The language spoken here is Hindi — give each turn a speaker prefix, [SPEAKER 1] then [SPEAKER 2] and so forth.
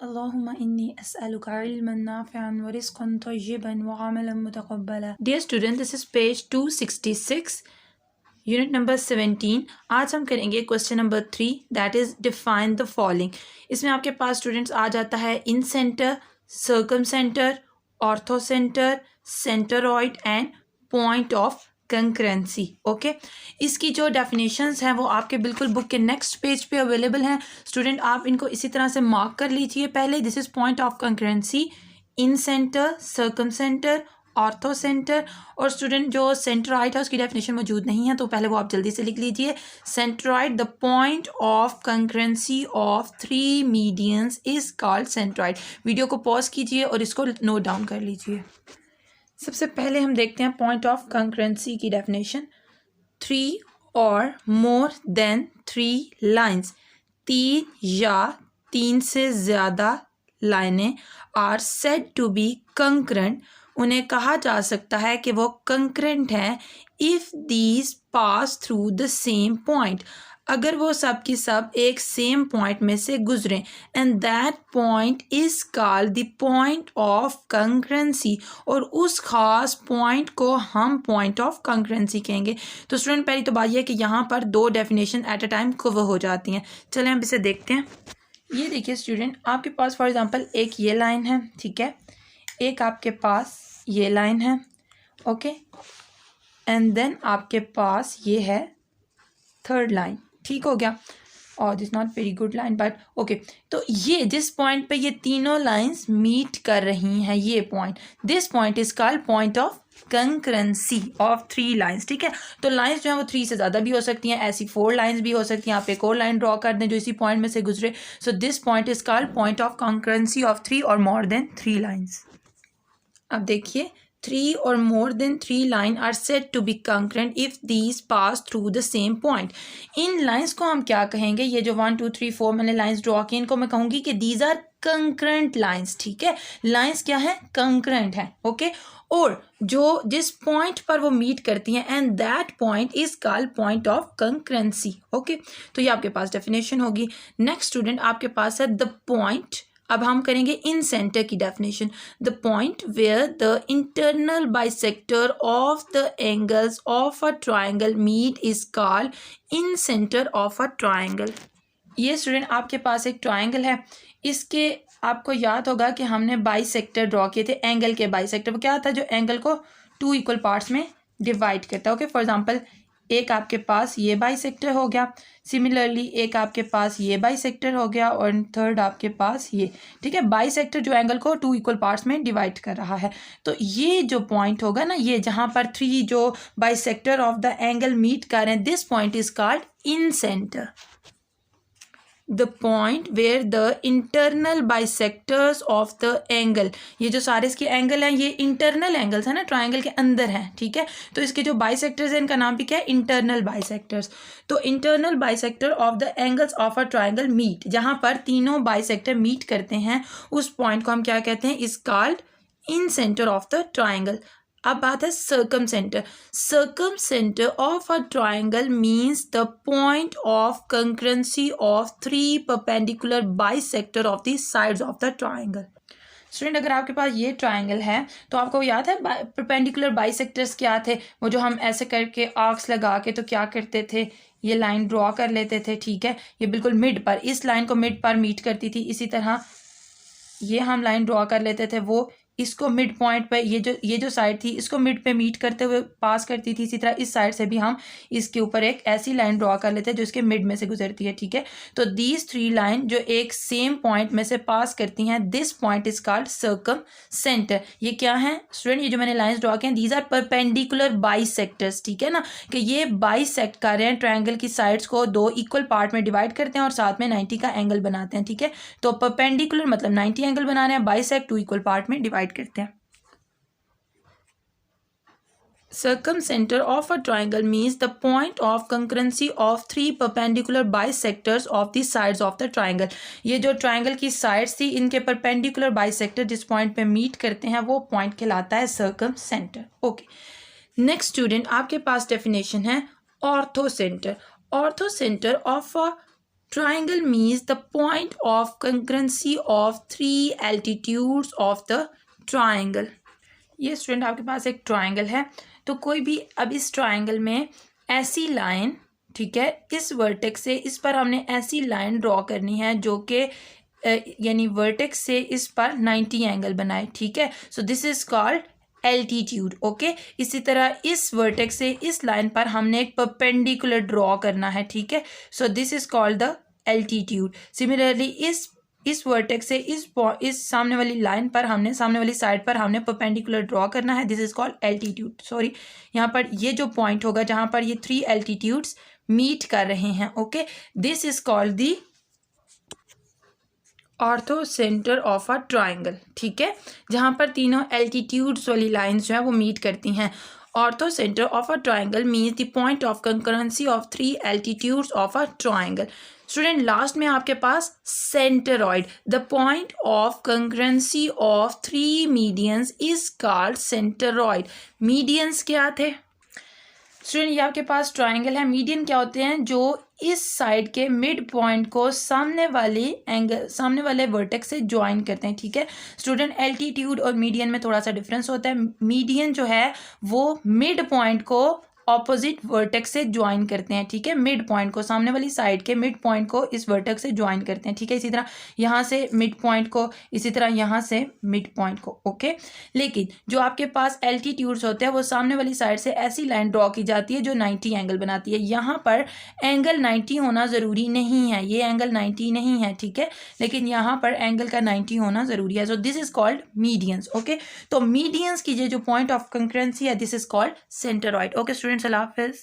[SPEAKER 1] Allahumma inni as'aluka ilman nafi'an wa rizqan tayyiban wa amalan mutaqabbala. Dear student, this is page 266, unit number 17. आज हम करेंगे question number 3, that is define the following. इसमें आपके पास स्टूडेंट्स आ जाता है incentre, circumcentre, orthocentre, centroid and point of concurrency. Okay, इसकी जो डेफिनेशंस हैं वो आपके बिल्कुल बुक के नेक्स्ट पेज पे अवेलेबल हैं. स्टूडेंट आप इनको इसी तरह से मार्क कर लीजिए. पहले this is point of concurrency, incentre, circumcentre, orthocentre. और स्टूडेंट जो सेंट्रॉइड है उसकी डेफिनेशन मौजूद नहीं है तो पहले वो आप जल्दी से लिख लीजिए. Centroid, the point of concurrency of three medians is called centroid. Video को पॉज कीजिए और इसको नोट डाउन कर लीजिए. सबसे पहले हम देखते हैं पॉइंट ऑफ कंकरेंसी की डेफिनेशन. 3 और मोर देन 3 लाइन्स, 3 या 3 से ज़्यादा लाइनें are said to be concurrent. उन्हें कहा जा सकता है कि वो कंकरेंट हैं if these pass through the same point, अगर वो सब की सब एक सेम पॉइंट में से गुजरें. And that point is called the point of concurrency, और उस खास पॉइंट को हम पॉइंट ऑफ कंकरेंसी कहेंगे. तो स्टूडेंट पहली तो बात यह है कि यहाँ पर 2 definition at a time cover हो जाती हैं. चलें हम इसे देखते हैं. ये देखिए स्टूडेंट, आपके पास फॉर एग्जांपल एक ये लाइन है, ठीक है, एक आपके पास ये लाइन है, ओके, एंड देन आपके पास ये है थर्ड लाइन. ठीक हो गया. और this not very good line but okay. तो ये जिस पॉइंट पे ये तीनों लाइंस मीट कर रही हैं, ये point, this point is called point of concurrency of 3 lines. ठीक है, तो लाइंस जो है वो 3 से ज़्यादा भी हो सकती हैं, ऐसी 4 लाइंस भी हो सकती हैं. आप एक और लाइन ड्रॉ कर दें जो इसी पॉइंट में से गुजरे. So this point is called point of concurrency of 3 और मोर देन 3 लाइन्स. अब देखिए, 3 or more than 3 lines are said to be concurrent if these pass through the same point. In lines को हम क्या कहेंगे? ये जो 1 2 3 4 मैंने लाइंस ड्रॉ की, इनको मैं कहूँगी कि these are concurrent lines. ठीक है, लाइंस क्या है? concurrent है. ओके, और जो जिस पॉइंट पर वो मीट करती हैं, and that point is called point of concurrency. Okay, तो ये आपके पास डेफिनेशन होगी. नेक्स्ट स्टूडेंट आपके पास है द पॉइंट. अब हम करेंगे इन सेंटर की definition. The point where the internal bisector of the angles of a triangle meet is called incentre of a triangle. ये स्टूडेंट आपके पास एक ट्राइंगल है, इसके आपको याद होगा कि हमने बाइसेक्टर ड्रॉ किए थे. एंगल के बाइसेक्टर वो क्या था? जो एंगल को 2 इक्वल पार्ट्स में डिवाइड करता है. ओके, फॉर एग्जांपल एक आपके पास ये बाइसेक्टर हो गया, सिमिलरली एक आपके पास ये बाइसेक्टर हो गया, और थर्ड आपके पास ये. ठीक है, बाइसेक्टर जो एंगल को 2 इक्वल पार्ट्स में डिवाइड कर रहा है. तो ये जो पॉइंट होगा ना, ये जहाँ पर 3 जो bisector of the angle meet कर रहे हैं, this point is called incentre. The point where the internal bisectors of the angle, ये जो सारे इसके एंगल हैं ये इंटरनल एंगल्स हैं ना, ट्राइंगल के अंदर हैं. ठीक है, तो इसके जो बाइसेक्टर्स हैं इनका नाम भी क्या है? Internal bisectors. तो internal bisector of the angles of a triangle meet, जहाँ पर तीनों बाइसेक्टर मीट करते हैं, उस पॉइंट को हम क्या कहते हैं? Is called incentre of the triangle. अब बात है circum centre. Circum centre of a triangle means the point of concurrency of 3 perpendicular bisector of the sides of the triangle. Student अगर आपके पास ये ट्राइंगल है तो आपको याद है परपेंडिकुलर बाइसेक्टर्स क्या थे? वो जो हम ऐसे करके आर्क्स लगा के तो क्या करते थे? ये लाइन ड्रॉ कर लेते थे. ठीक है, ये बिल्कुल मिड पर, इस लाइन को मिड पर मीट करती थी. इसी तरह ये हम लाइन ड्रॉ कर लेते थे, वो इसको मिड पॉइंट पे, ये जो साइड थी इसको मिड पे मीट करते हुए पास करती थी. इसी तरह इस साइड से भी हम इसके ऊपर एक ऐसी लाइन ड्रॉ कर लेते हैं जो इसके मिड में से गुजरती है. ठीक है, तो दीज 3 लाइन जो एक सेम पॉइंट में से पास करती हैं, this point is called circum centre. ये क्या है स्टूडेंट? ये जो मैंने लाइंस ड्रॉ किए हैं, दीज आर परपेंडिकुलर बाइसेक्टर्स. ठीक है ना, कि ये बाइसेक्ट कर रहे हैं, ट्राइंगल की साइड्स को 2 इक्वल पार्ट में डिवाइड करते हैं और साथ में 90 का एंगल बनाते हैं. ठीक है, तो परपेंडिकुलर मतलब 90 एंगल बना रहे हैं, बाइसेक्ट 2 इक्वल पार्ट में डिवाइड करते हैं. Circum center of a triangle means the point of concurrency of 3 perpendicular bisectors of the sides of the triangle. ये जो ट्राइंगल की साइड्स थी इनके परपेंडिकुलर बाइसेक्टर जिस पॉइंट पे मीट करते हैं वो पॉइंट कहलाता है circum centre. Okay, next student आपके पास डेफिनेशन है ortho centre. Orthocentre of a Triangle means the point of concurrency of 3 altitudes of the triangle. ये स्टूडेंट आपके पास एक ट्राइंगल है, तो कोई भी अब इस ट्राइंगल में ऐसी लाइन, ठीक है, इस वर्टेक्स से इस पर हमने ऐसी लाइन ड्रॉ करनी है जो कि यानी वर्टेक्स से इस पर 90 एंगल बनाए, ठीक है. So this is called altitude. Okay, इसी तरह इस वर्टेक्स से इस लाइन पर हमने एक परपेंडिकुलर ड्रॉ करना है, ठीक है. So this is called the altitude. Similarly इस वर्टेक्स से इस सामने वाली लाइन पर हमने, सामने वाली साइड पर हमने परपेंडिकुलर ड्रॉ करना है. This is called altitude. Sorry, यहाँ पर ये जो पॉइंट होगा जहाँ पर ये 3 एल्टीट्यूड्स मीट कर रहे हैं, okay, this is called the ortho centre of a triangle. ठीक है, जहाँ पर तीनों एल्टीट्यूड्स वाली लाइंस जो है वो मीट करती हैं. Orthocentre of a triangle means the point of concurrency of 3 altitudes of a triangle. Student, last में आपके पास centroid, the point of concurrency of 3 medians is called centroid. Medians क्या थे स्टूडेंट? ये आपके पास ट्राइंगल है. मीडियन क्या होते हैं? जो इस साइड के मिड पॉइंट को सामने वाले वर्टेक्स से ज्वाइन करते हैं. ठीक है स्टूडेंट, एल्टीट्यूड और मीडियन में थोड़ा सा डिफरेंस होता है. मीडियन जो है वो मिड पॉइंट को ऑपोजिट वर्टेक्स से ज्वाइन करते हैं. ठीक है, मिड पॉइंट को, सामने वाली साइड के मिड पॉइंट को इस वर्टेक्स से ज्वाइन करते हैं. ठीक है, इसी तरह यहाँ से मिड पॉइंट को, इसी तरह यहाँ से मिड पॉइंट को. ओके, लेकिन जो आपके पास एल्टीट्यूड्स होते हैं वो सामने वाली साइड से ऐसी लाइन ड्रॉ की जाती है जो 90 एंगल बनाती है. यहाँ पर एंगल 90 होना ज़रूरी नहीं है, ये एंगल 90 नहीं है. ठीक है, लेकिन यहाँ पर एंगल का 90 होना ज़रूरी है. So this is called medians. Okay, तो मीडियंस की जो पॉइंट ऑफ कंकरेंसी है, this is called centroid. Okay students, अल्लाह हाफिज़.